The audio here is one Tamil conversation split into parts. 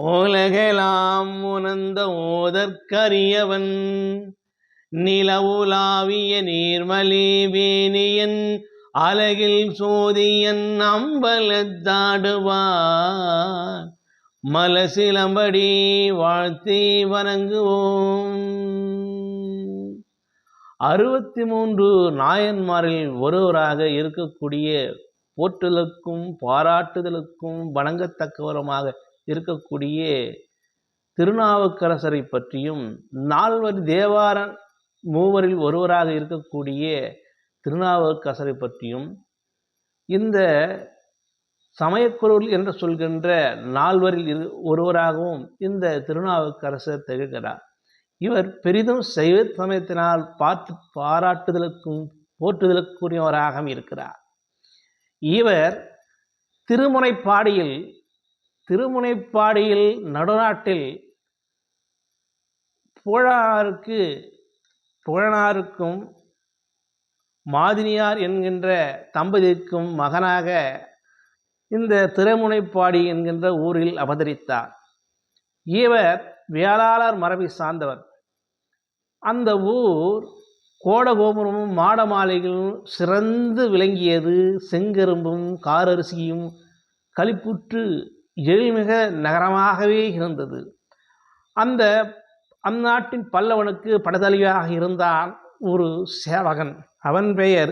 ஓலகெலாம் உணர்ந்த ஓதற்கரியவன் நிலவுலாவிய நீர்மலி வேணியன் அலகில் சோதியன் அம்பலத்தாடுவார் மலசிலம்படி வாழ்த்தி வணங்குவோம். 63 நாயன்மாரில் ஒருவராக இருக்கக்கூடிய போற்றுதலுக்கும் பாராட்டுதலுக்கும் வணங்கத்தக்கவரமாக இருக்கக்கூடிய திருநாவுக்கரசரை பற்றியும், 4 தேவார மூவரில் ஒருவராக இருக்கக்கூடிய திருநாவுக்கரசரை பற்றியும், இந்த சமயக்குரல் என்று சொல்கின்ற 4 ஒருவராகவும் இந்த திருநாவுக்கரசர் திகழ்கிறார். இவர் பெரிதும் சைவ சமயத்தினால் பாராட்டுதலுக்கும் போற்றுதலுக்குரியவராக இருக்கிறார். இவர் திருமுனைப்பாடியில் நடுநாட்டில் புகழனாருக்கும் மாதினியார் என்கின்ற தம்பதிக்கும் மகனாக இந்த திருமுனைப்பாடி என்கின்ற ஊரில் அவதரித்தார். இவர் வேளாளர் மரபை சார்ந்தவர். அந்த ஊர் கோடகோபுரமும் மாட மாளிகையும் சிறந்து விளங்கியது. செங்கரும்பும் காரரிசியும் களிப்புற்று எழில்மிக நகரமாகவே இருந்தது. அந்நாட்டின் பல்லவனுக்கு படதலையாக இருந்தான் ஒரு சேவகன். அவன் பெயர்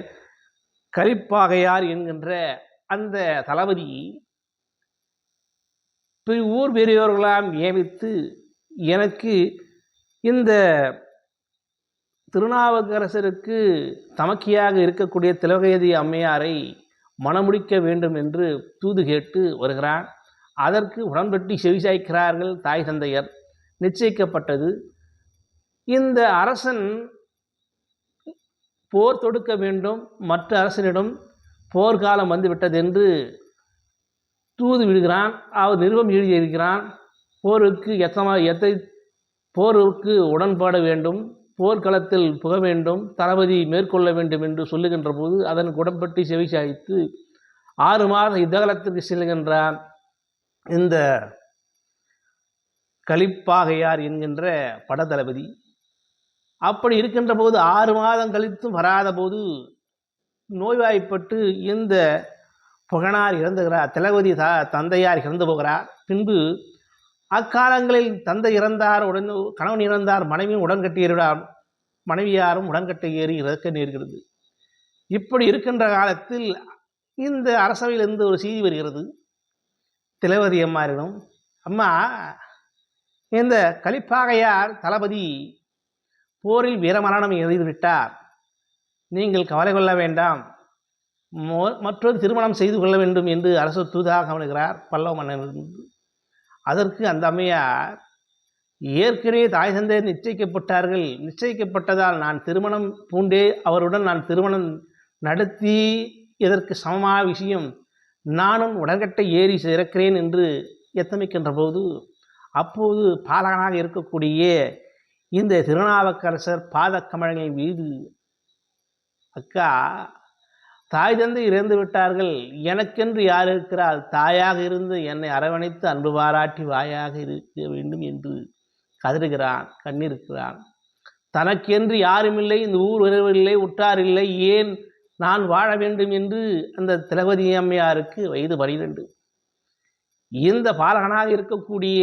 கலிப்பாகையார் என்கின்ற அந்த தளபதி ஊர் பெரியவர்களாம் நியமித்து, எனக்கு இந்த திருநாவுக்கரசருக்கு தமக்கியாக இருக்கக்கூடிய திலகவதி அம்மையாரை மணமுடிக்க வேண்டும் என்று தூது கேட்டு வருகிறான். அதற்கு உடன்பட்டு செவிசாய்க்கிறார்கள் தாய் தந்தையர். நிச்சயிக்கப்பட்டது. இந்த அரசன் போர் தொடுக்க வேண்டும், மற்ற அரசனிடம் போர்க்காலம் வந்துவிட்டது என்று தூது விடுகிறான். அவர் நிருபம் எழுதியிருக்கிறான். போருக்கு உடன்பாட வேண்டும், போர்க்களத்தில் புக வேண்டும், தளபதி மேற்கொள்ள வேண்டும் என்று சொல்லுகின்ற போது அதற்கு உடன்பட்டு செவிசாய்த்து 6 மாத யுத்தகலத்திற்கு செல்கின்றான் இந்த கலிப்பாகையார் என்கின்ற படத்தளபதி. அப்படி இருக்கின்ற போது 6 மாதம் கழித்தும் வராத போது நோய்வாய்ப்பட்டு இந்த புகழனார் இறந்துகிறார். திலகவதி தந்தையார் இறந்து போகிறார். பின்பு அக்காலங்களில் தந்தை இறந்தார், கணவன் இறந்தார், மனைவியாரும் உடன்கட்டை ஏறி இறக்க நேர்கிறது. இப்படி இருக்கின்ற காலத்தில் இந்த அரசவையிலிருந்து ஒரு செய்தி வருகிறது திலகவதி அம்மாரிடம். அம்மா, இந்த கலிப்பாகையார் தளபதி போரில் வீரமரணம் எழுதிவிட்டார். நீங்கள் கவலை கொள்ள வேண்டாம், மற்றொரு திருமணம் செய்து கொள்ள வேண்டும் என்று அரசு தூதாக கவனிக்கிறார் பல்லவ மன்னனிலிருந்து. அதற்கு அந்த அம்மையார், ஏற்கனவே தாய் தந்தை நிச்சயிக்கப்பட்டார்கள். நிச்சயிக்கப்பட்டதால் நான் திருமணம் பூண்டே அவருடன் நான் திருமணம் நடத்தி இதற்கு சமமான விஷயம், நானும் உடன்கட்டை ஏறி இறக்கிறேன் என்று எத்தமிக்கின்ற போது, அப்போது பாலகனாக இருக்கக்கூடிய இந்த திருநாவுக்கரசர் பாதக்கமலங்களின் மீது, அக்கா, தாய் தந்தை இறந்து விட்டார்கள், எனக்கென்று யார் இருக்கிறாள்? தாயாக இருந்து என்னை அரவணைத்து அன்பு பாராட்டி வாயாக இருக்க வேண்டும் என்று கதறுகிறான், கண்ணீருக்கிறான். தனக்கென்று யாரும் இல்லை, இந்த ஊர் உறவில்லை, உற்றார் இல்லை, ஏன் நான் வாழ வேண்டும் என்று அந்த திலகவதி அம்மையாருக்கு வயது 12. இந்த பாலகனாக இருக்கக்கூடிய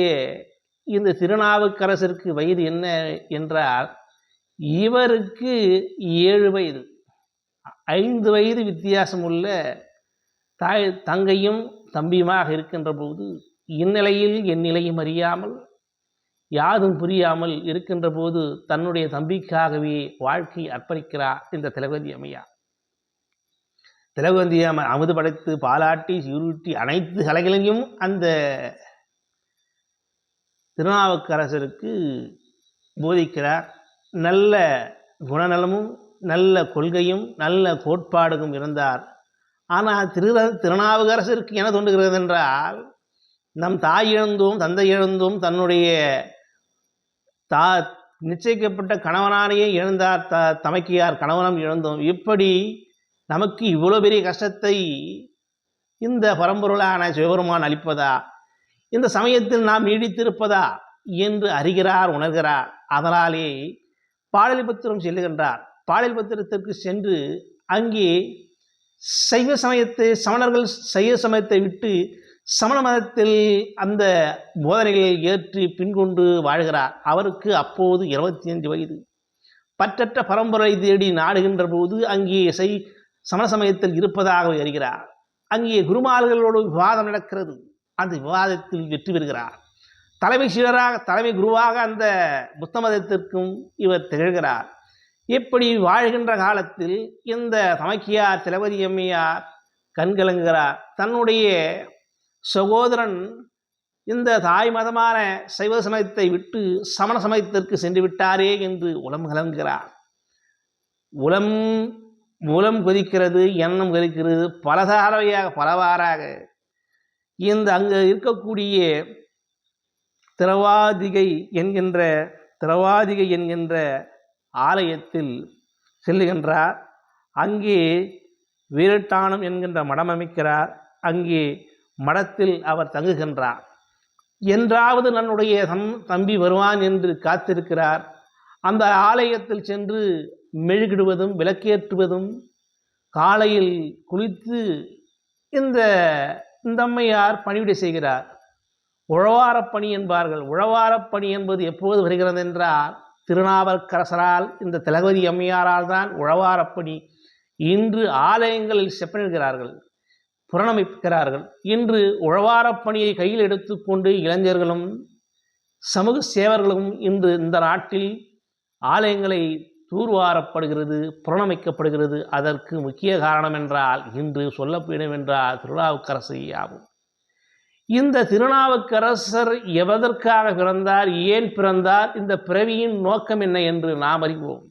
இந்த திருநாவுக்கரசருக்கு வயது என்ன என்றால், இவருக்கு 7 வயது, 5 வயது வித்தியாசம் உள்ள தங்கையும் தம்பியுமாக இருக்கின்ற போது, இந்நிலையில் என் நிலையும் அறியாமல் யாதும் புரியாமல் இருக்கின்ற போது தன்னுடைய தம்பிக்காகவே வாழ்க்கை அர்ப்பணிக்கிறார் இந்த திலகவதி அம்மையார். திலகவதி அம்மை அமுது படைத்து பாலாட்டி சீரூட்டி அனைத்து கலைகளையும் அந்த திருநாவுக்கரசருக்கு போதிக்கிறார். நல்ல குணநலமும் நல்ல கொள்கையும் நல்ல கோட்பாடுகளும் இருந்தார். ஆனால் திருநாவுக்கரசருக்கு என்ன தோன்றுகிறது என்றால், நம் தாய் இழந்தோம், தந்தை இழந்தோம், தன்னுடைய நிச்சயிக்கப்பட்ட கணவனாரையே இழந்தார், தமக்கையார் கணவனம் இழந்தோம். இப்படி நமக்கு இவ்வளோ பெரிய கஷ்டத்தை இந்த பரம்பொருளான சிவபெருமான் அளிப்பதா? இந்த சமயத்தில் நாம் நீடித்திருப்பதா என்று அறிகிறார், உணர்கிறார். அதனாலே பாடலிபுத்திரம் செல்லுகின்றார். பாடலிபுத்திரத்திற்கு சென்று அங்கே சைவ சமயத்தை சமணர்கள் சைவ சமயத்தை விட்டு சமண மதத்தில் அந்த போதனைகளை ஏற்றி பின்கொண்டு வாழ்கிறார். அவருக்கு அப்போது 25 வயது. பற்றற்ற பரம்பரை தேடி நாடுகின்ற போது அங்கே சமண சமயத்தில் இருப்பதாக அறிகிறார். அங்கே குருமார்களோடு விவாதம் நடக்கிறது. அந்த விவாதத்தில் வெற்றி பெறுகிறார். தலைமை சீடராக தலைமை குருவாக அந்த புத்த மதத்திற்கும் இவர் திகழ்கிறார். இப்படி வாழ்கின்ற காலத்தில் இந்த தமக்கியார் திலவதி அம்மையார் கண்கலங்குகிறார். தன்னுடைய சகோதரன் இந்த தாய் மதமான சைவ சமயத்தை விட்டு சமண சமயத்திற்கு சென்று விட்டாரே என்று உளம் கலங்குகிறார். உளம் கொதிக்கிறது, எண்ணம் கொதிக்கிறது. பலவாறாக இந்த அங்கு இருக்கக்கூடிய திரவாதிகை என்கின்ற ஆலயத்தில் செல்லுகின்றார். அங்கே வீரட்டானம் என்கின்ற மடம் அமைக்கிறார். அங்கே மடத்தில் அவர் தங்குகின்றார். என்றாவது தன்னுடைய தம்பி வருவான் என்று காத்திருக்கிறார். அந்த ஆலயத்தில் சென்று மெழுகிடுவதும் விளக்கேற்றுவதும், காலையில் குளித்து இந்த அம்மையார் பணிவிடை செய்கிறார். உழவாரப்பணி என்பார்கள். உழவாரப்பணி என்பது எப்போது வருகிறது என்றால் திருநாவுக்கரசரால் இந்த திலகவதி அம்மையாரால் தான் உழவாரப்பணி. இன்று ஆலயங்களில் செப்பனிடுகிறார்கள், புரணமைக்கிறார்கள். இன்று உழவாரப்பணியை கையில் எடுத்துக்கொண்டு இளைஞர்களும் சமூக சேவர்களும் இன்று இந்த நாட்டில் ஆலயங்களை தூர்வாரப்படுகிறது, புரணமைக்கப்படுகிறது. அதற்கு முக்கிய காரணம் என்றால் இன்று சொல்லப்படும் என்றால் திருநாவுக்கரசு ஆகும். இந்த திருநாவுக்கரசர் எதற்காக பிறந்தார், ஏன் பிறந்தார், இந்த பிறவியின் நோக்கம் என்ன என்று நாம் அறிவோம்.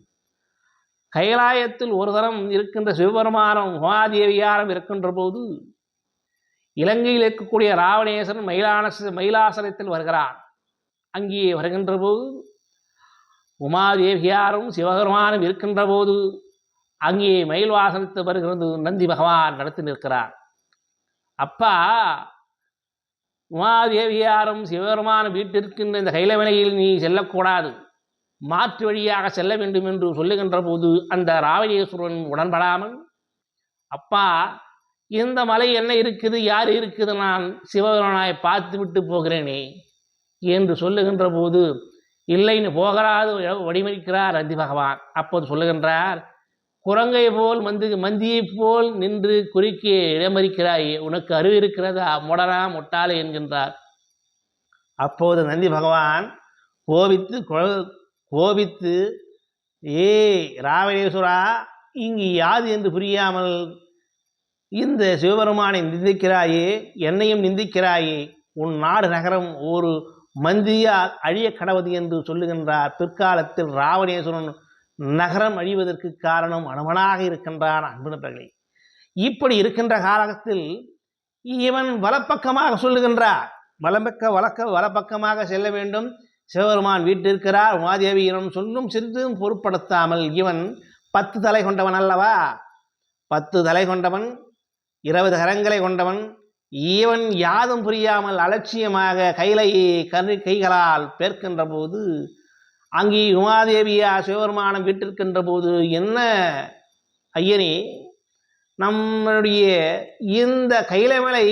கைலாயத்தில் ஒரு தரம் இருக்கின்ற சிவபெருமானம் உமாதேவியாரம் இருக்கின்ற போது இலங்கையில் இருக்கக்கூடிய ராவணேஸ்வரன் மயிலாசனத்தில் வருகிறான். அங்கே வருகின்ற போது உமாதேவியாரும் சிவபெருமானும் இருக்கின்ற போது அங்கே மயில் வாசனத்தில் வருகிறது நந்தி பகவான் நடத்தி நிற்கிறார். அப்பா, உமாதேவியாரும் சிவபெருமானும் வீட்டிற்கின்ற இந்த கைலமலையில் நீ செல்லக்கூடாது, மாற்று வழியாக செல்ல வேண்டும் என்று சொல்லுகின்ற போது அந்த ராவணேஸ்வரன் உடன்படாமல், அப்பா இந்த மலை என்ன இருக்குது, யார் இருக்குது, நான் சிவபெருமானை பார்த்து விட்டு போகிறேனே என்று சொல்லுகின்ற போது இல்லைன்னு போகிறாது வடிவமைக்கிறார் நந்தி பகவான். அப்போது சொல்லுகின்றார், குரங்கை போல் மந்தியை போல் நின்று குறுக்கே இடமறிக்கிறாயே, உனக்கு அறிவு இருக்கிறதா முடனா முட்டாளே என்கின்றார். அப்போது நந்தி பகவான் கோபித்து ஏ ராவணேஸ்வரா, இங்கு யாது என்று புரியாமல் இந்த சிவபெருமானை நிந்திக்கிறாயே, என்னையும் நிந்திக்கிறாயே, உன் நாடு நகரம் ஒரு மந்தியால் அழிய கடவுது என்று சொல்லுகின்றார். பிற்காலத்தில் ராவணேஸ்வரன் நகரம் அழிவதற்கு காரணம் அனுமனாக இருக்கின்றான். அன்புநர்களே, இப்படி இருக்கின்ற காலத்தில் இவன் வலப்பக்கமாக சொல்லுகின்றார். வலப்பக்கமாக செல்ல வேண்டும், சிவபெருமான் வீட்டிருக்கிறார், உமாதேவியிடம் சொல்லும் சிறிதும் பொருட்படுத்தாமல் இவன் 10 தலை கொண்டவன் அல்லவா, 10 தலை கொண்டவன், 20 கரங்களை கொண்டவன். இவன் யாதும் புரியாமல் அலட்சியமாக கைகளால் பேர்க்கின்ற போது அங்கே உமாதேவியா சிவபெருமானம் வீட்டிருக்கின்ற போது, என்ன ஐயனே, நம்மளுடைய இந்த கைலமலை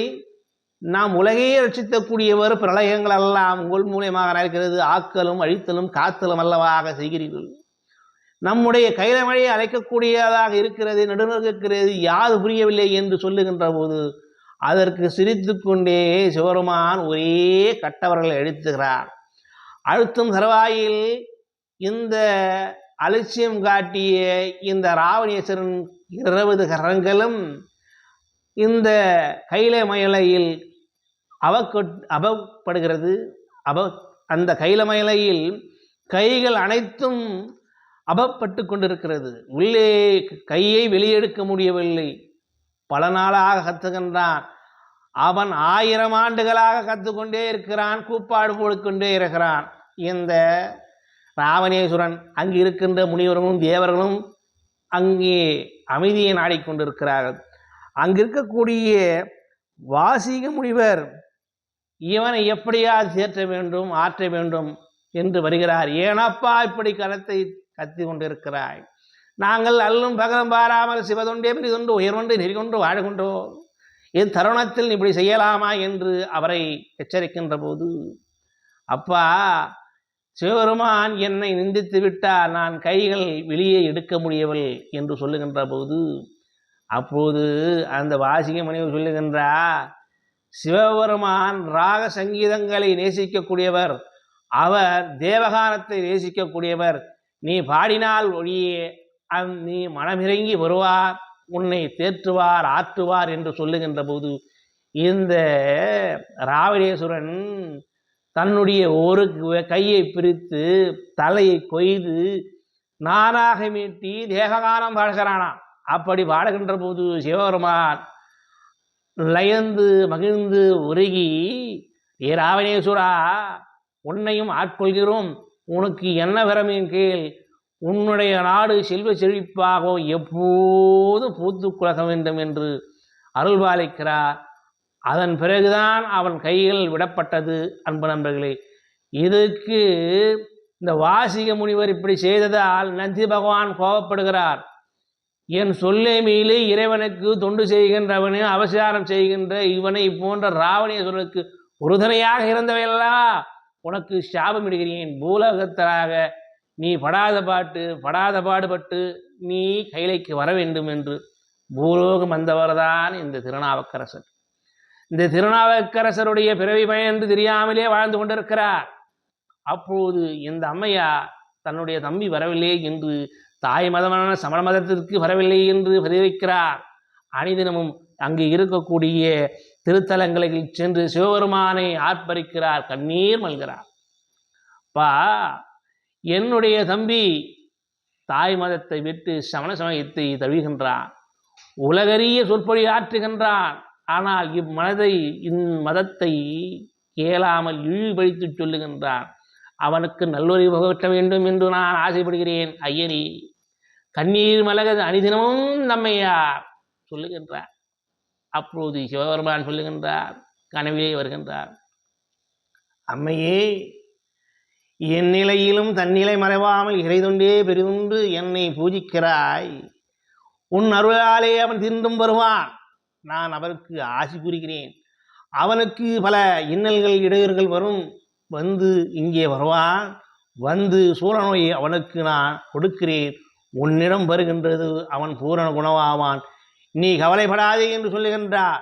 நாம் உலகையே ரட்சிக்கக்கூடியவர், பிரளயங்கள் எல்லாம் உங்கள் மூலியமாக நடக்கிறது, ஆக்கலும் அழித்தலும் காத்தலும் அல்லவாக செய்கிறீர்கள். நம்முடைய கைலமலையை அழைக்கக்கூடியதாக இருக்கிறது, நடுநிற்கிறது, யாது புரியவில்லை என்று சொல்லுகின்ற போது அதற்கு சிரித்து கொண்டே சிவபெருமான் ஒரே கட்டவர்களை அழுத்துகிறார். அழுத்தும் தருவாயில் இந்த அலட்சியம் காட்டிய இந்த ராவணேஸ்வரன் 20 கரங்களும் இந்த கைலமலையில் அவப்படுகிறது. அந்த கைலமலையில் கைகள் அனைத்தும் அபப்பட்டு கொண்டிருக்கிறது. உள்ளே கையை வெளியெடுக்க முடியவில்லை. பல நாளாக கத்துகின்றான். அவன் 1000 ஆண்டுகளாக கற்றுக்கொண்டே இருக்கிறான், கூப்பாடு போடுக்கொண்டே இருக்கிறான். இந்த ராவணேஸ்வரன் அங்கு இருக்கின்ற முனிவர்களும் தேவர்களும் அங்கே அமைதியை நாடிக்கொண்டிருக்கிறார்கள். அங்கு இருக்கக்கூடிய வாசிக முனிவர் இவனை எப்படியாவது தேற்ற வேண்டும், ஆற்ற வேண்டும் என்று வருகிறார். ஏனப்பா இப்படி கரத்தை கத்தி கொண்டிருக்கிறாய்? நாங்கள் அல்லும் பகலும் பாராமல் சிவதொண்டே பெரிதொன்று உயர்வொன்று நெறிகொண்டு வாழ்கின்றோம். இத்தருணத்தில் இப்படி செய்யலாமா என்று அவரை எச்சரிக்கின்ற போது, அப்பா, சிவபெருமான் என்னை நிந்தித்து விட்டார், நான் கைகள் வெளியே எடுக்க முடியவில்லை என்று சொல்லுகின்ற போது, அப்போது அந்த வாசிக முனிவர் சொல்லுகின்றார், சிவபெருமான் ராக சங்கீதங்களை நேசிக்கக்கூடியவர், அவர் தேவகானத்தை நேசிக்கக்கூடியவர். நீ பாடினால் ஒழியே நீ மனமிறங்கி வருவார், உன்னை தேற்றுவார், ஆற்றுவார் என்று சொல்லுகின்ற போது, இந்த ராவணேஸ்வரன் தன்னுடைய ஒரு கையை பிரித்து தலையை கொய்து நானாக மீட்டி தேவகானம் பாடுகிறானாம். அப்படி பாடுகின்ற போது சிவபெருமான் லயந்து மகிழ்ந்து உருகி, ஏ ராவணேஸ்வரா, உன்னையும் ஆட்கொள்கிறோம், உனக்கு என்ன வரமின் கீழ், உன்னுடைய நாடு செல்வ செழிப்பாக எப்போதும் பூத்து குலக வேண்டும் என்று அருள்பாலிக்கிறார். அதன் பிறகுதான் அவன் கைகள் விடப்பட்டது. அன்பு நண்பர்களே, இதுக்கு இந்த வாசிக முனிவர் இப்படி செய்ததால் நந்தி பகவான் கோபப்படுகிறார். என் சொல்லை மீறி இறைவனுக்கு தொண்டு செய்கின்றவனு அவசாரம் செய்கின்ற இவனை போன்ற ராவணேஸ்வரனுக்கு உறுதுணையாக இருந்தவையெல்லாம் உனக்கு சாபம் இடுகிறேன். பூலோகத்தராக நீ படாத பாடுபட்டு நீ கைலைக்கு வர வேண்டும் என்று பூலோகம் வந்தவர்தான் இந்த திருநாவுக்கரசர். இந்த திருநாவுக்கரசருடைய பிறவி பயந்து தெரியாமலே வாழ்ந்து கொண்டிருக்கிறார். அப்போது இந்த அம்மையார் தன்னுடைய தம்பி வரவில்லை என்று, தாய் மதமான சமண மதத்திற்கு வரவில்லை என்று பதிவிக்கிறார். அணிதினமும் அங்கு இருக்கக்கூடிய திருத்தலங்களில் சென்று சிவபெருமானை ஆர்ப்பரிக்கிறார், கண்ணீர் மல்கிறார். பா, என்னுடைய தம்பி தாய் மதத்தை விட்டு சமண சமயத்தை தழுவுகின்றான், உலகறிய சொற்பொழி ஆற்றுகின்றான். ஆனால் இம்மதத்தை கேளாமல் இழிபழித்து சொல்லுகின்றான். அவனுக்கு நல்லொறிவு புகட்ட வேண்டும் என்று நான் ஆசைப்படுகிறேன். ஐயனே, கண்ணீர் மலகது அணிதினமும் நம்மையார் சொல்லுகின்றார். அப்போது சிவபெருமான் சொல்லுகின்றார், கனவிலே வருகின்றார், அம்மையே, என் நிலையிலும் தன்னிலை மறைவாமல் இறைதொண்டே பெரிதுண்டு என்னை பூஜிக்கிறாய். உன் அருளாலே அவன் திருந்தும் வருவான். நான் அவருக்கு ஆசி கூறுகிறேன். அவனுக்கு பல இன்னல்கள் இடையூறுகள் வரும். வந்து இங்கே வருவான். வந்து சூழநோயை அவனுக்கு நான் கொடுக்கிறேன். உன்னிடம் வருகின்றது அவன் பூரண குணமாவான். நீ கவலைப்படாதே என்று சொல்லுகின்றார்.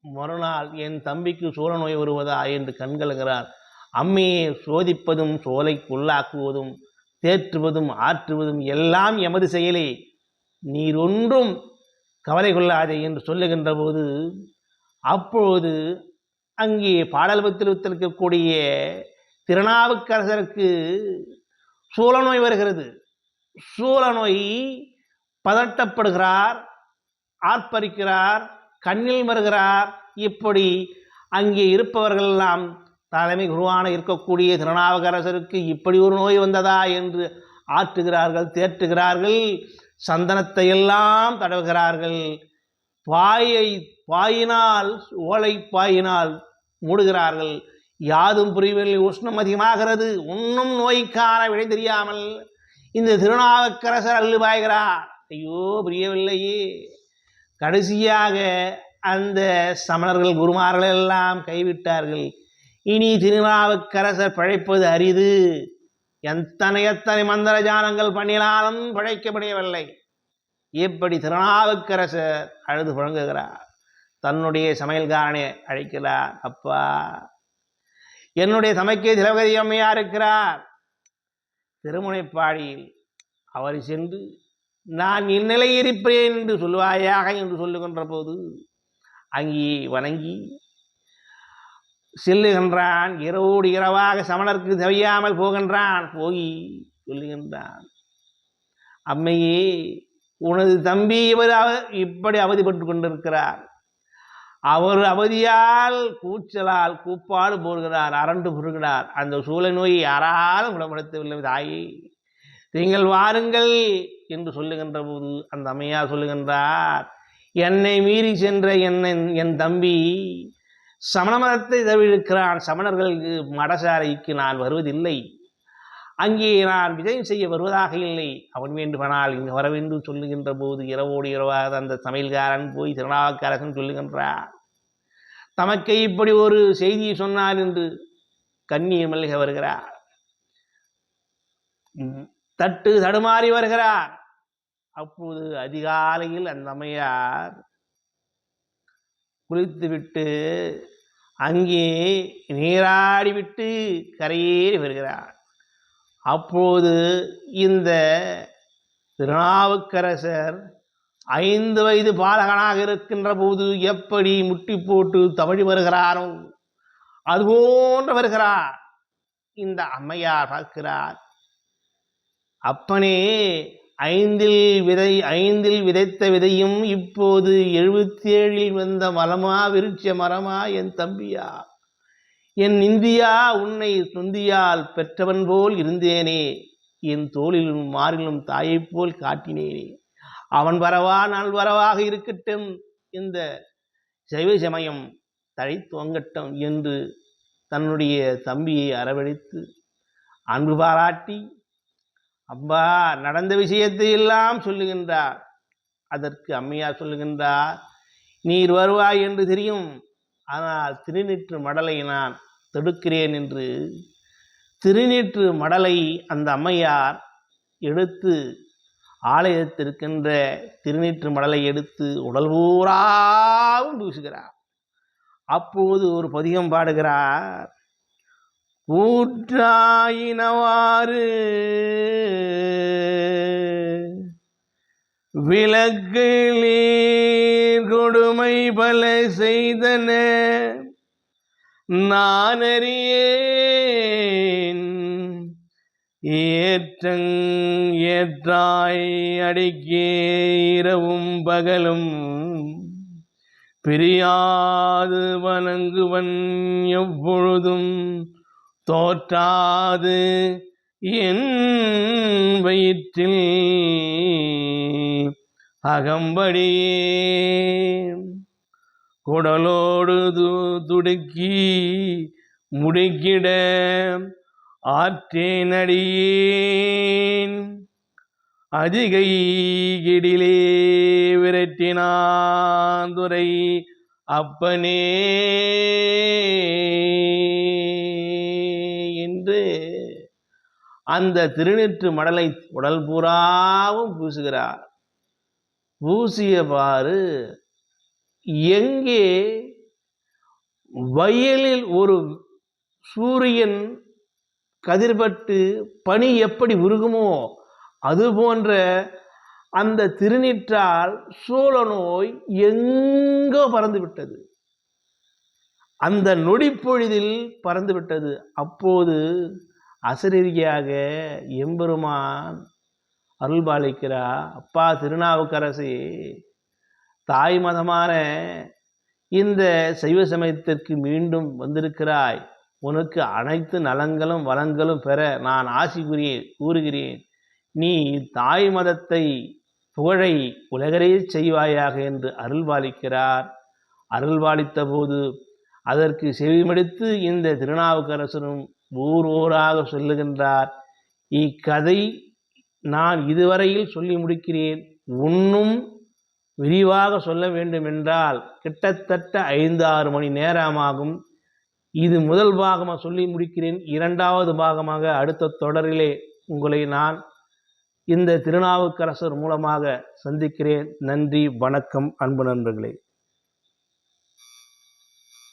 மறுநாள் என் தம்பிக்கு சூழநோய் வருவதா என்று கண்கலங்கிறார். அம்மையை சோதிப்பதும் சோலைக்குள்ளாக்குவதும் தேற்றுவதும் ஆற்றுவதும் எல்லாம் எமது செயலே, நீர் ஒன்றும் கவலை கொள்ளாதே என்று சொல்லுகின்ற போது, அப்பொழுது அங்கே பாடல்பத்தில் இருக்கக்கூடிய திருநாவுக்கரசருக்கு சூழநோய் வருகிறது. சூழநோய் பதட்டப்படுகிறார், ஆர்ப்பரிக்கிறார், கண்ணில் மறுகிறார். இப்படி அங்கே இருப்பவர்களெல்லாம் தலைமை குருவான இருக்கக்கூடிய திருநாவுக்கரசருக்கு இப்படி ஒரு நோய் வந்ததா என்று ஆற்றுகிறார்கள், தேற்றுகிறார்கள், சந்தனத்தை எல்லாம் தடவுகிறார்கள். பாயினால் ஓலை பாயினால் மூடுகிறார்கள். யாதும் புரியவில்லை. உஷ்ணம் அதிகமாகிறது. இன்னும் நோய்க்கான விடை தெரியாமல் இந்த திருநாவுக்கரசர் அள்ளு பாய்கிறார். ஐயோ, புரியவில்லையே. கடைசியாக அந்த சமணர்கள் குருமார்கள் எல்லாம் கைவிட்டார்கள். இனி திருநாவுக்கரசர் பிழைப்பது அரிது. எத்தனை மந்திர ஜானங்கள் பண்ணினாலும் பிழைக்க முடியவில்லை. இப்படி திருநாவுக்கரசர் அழுது புழங்குகிறார். தன்னுடைய சமையல்காரனை அழைக்கிறார். அப்பா, என்னுடைய தமைக்கே திரௌபதி அம்மையா இருக்கிறார். திருமுனைப்பாடியில் அவர் சென்று நான் இந்நிலை இருப்பேன் என்று சொல்லுவாயாக என்று சொல்லுகின்ற போது அங்கே வணங்கி செல்லுகின்றான். இரவோடு இரவாக சமணருக்கு தவியாமல் போகின்றான். போய் சொல்லுகின்றான், அம்மையே, உனது தம்பி இவர் இப்படி அவதிப்பட்டு கொண்டிருக்கிறார். அவர் அவதியால் கூச்சலால் கூப்பாடு போடுகிறார், அரண்டு புறுகிறார். அந்த சூளை நோயை யாராலும் குணப்படுத்தவில்லை. தாயே, நீங்கள் வாருங்கள் என்று சொல்லுகின்ற போது அந்த அம்மையார் சொல்லுகின்றார், என்னை மீறி சென்ற என் தம்பி சமண மதத்தை தவிர்க்கிறான். சமணர்களுக்கு மடசாலைக்கு நான் வருவதில்லை, அங்கே நான் விஜயம் செய்ய வருவதாக இல்லை. அவன் வேண்டுமானால் இங்கு வர வேண்டும் சொல்லுகின்ற போது இரவோடு இரவாக அந்த சமையல்காரன் போய் திருநாவுக்கரசன் சொல்லுகின்றார், தமக்கை இப்படி ஒரு செய்தியை சொன்னார் என்று கண்ணீர் மல்க வருகிறார். தட்டு தடுமாறி வருகிறார். அப்போது அதிகாலையில் அந்த அம்மையார் குளித்துவிட்டு அங்கே நீராடிவிட்டு கரையேறி வருகிறார். அப்போது இந்த திருநாவுக்கரசர் 5 வயது பாலகனாக இருக்கின்ற போது எப்படி முட்டி போட்டு தவழி வருகிறாரோ அதுபோன்று வருகிறார். இந்த அம்மையார் பார்க்கிறார், அப்பனே, 5இல் விதைத்த விதையும் இப்போது 77இல் வந்த மரமா விருட்ச மரமா என் தம்பியா, என் இந்தியா, உன்னை சொந்தியால் பெற்றவன் போல் இருந்தேனே, என் தோளிலும் மாறிலும் தாயைப் போல் காட்டினேனே, அவன் வரவா நான் வரவாக இருக்கட்டும், இந்த சைவ சமயம் தழைத்தோங்கட்டும் என்று தன்னுடைய தம்பியை அரவணைத்து அன்பு பாராட்டி அப்பா நடந்த விஷயத்தை எல்லாம் சொல்லுகின்றார். அதற்கு அம்மையார் சொல்லுகின்றார், நீர் வருவாய் என்று தெரியும், ஆனால் திருநீற்று மடலை நான் தடுக்கிறேன் என்று திருநீற்று மடலை அந்த அம்மையார் எடுத்து ஆலயத்திற்கின்ற திருநீற்று மடலை எடுத்து உடல் பூராவும் பூசுகிறார். அப்போது ஒரு பதிகம் பாடுகிறார், கூற்றாயினவாறு விளக்குளீர் கொடுமை பல செய்தன நான் அறியேன், ஏற்றாய் அடிக்கே இரவும் பகலும் பிரியாது வணங்குவன் எப்பொழுதும் தோற்றாது என் வயிற்றில் அகம்படியே குடலோடு துடுக்கி முடிக்கிட ஆற்றேன் அடியேன், அதிகை கிடிலே விரட்டினான் துரை அப்பனே என்று அந்த திருநீற்று மடலை உடல் பூராவும் பூசுகிறார். பூசியவாறு எங்கே வயலில் ஒரு சூரியன் கதிர்பட்டு பனி எப்படி உருகுமோ அதுபோன்ற அந்த திருநீற்றால் சூழ நோய் எங்கோ பறந்து விட்டது. அந்த நொடிப்பொழுதில் பறந்து விட்டது. அப்போது அசரீரியாக எம்பெருமான் அருள்பாலிக்கிறார், அப்பா திருநாவுக்கரசே, தாய் மதமான இந்த சைவ சமயத்திற்கு மீண்டும் வந்திருக்கிறாய், உனக்கு அனைத்து நலங்களும் வளங்களும் பெற நான் ஆசி கூறுகிறேன், நீ தாய் மதத்தை புகழை உலகரே செய்வாயாக என்று அருள்பாலிக்கிறார். அருள்பாலித்த போது அதற்கு செவிமடுத்து இந்த திருநாவுக்கரசரும் ஊராக சொல்லுகின்றார். இக்கதை நான் இதுவரையில் சொல்லி முடிக்கிறேன், இன்னும் விரிவாக சொல்ல வேண்டும் என்றால் கிட்டத்தட்ட 5-6 மணி நேரமாகும். இது முதல் பாகமாக சொல்லி முடிக்கிறேன். 2வது பாகமாக அடுத்த தொடரிலே உங்களை நான் இந்த திருநாவுக்கரசர் மூலமாக சந்திக்கிறேன். நன்றி, வணக்கம் அன்பு நண்பர்களே.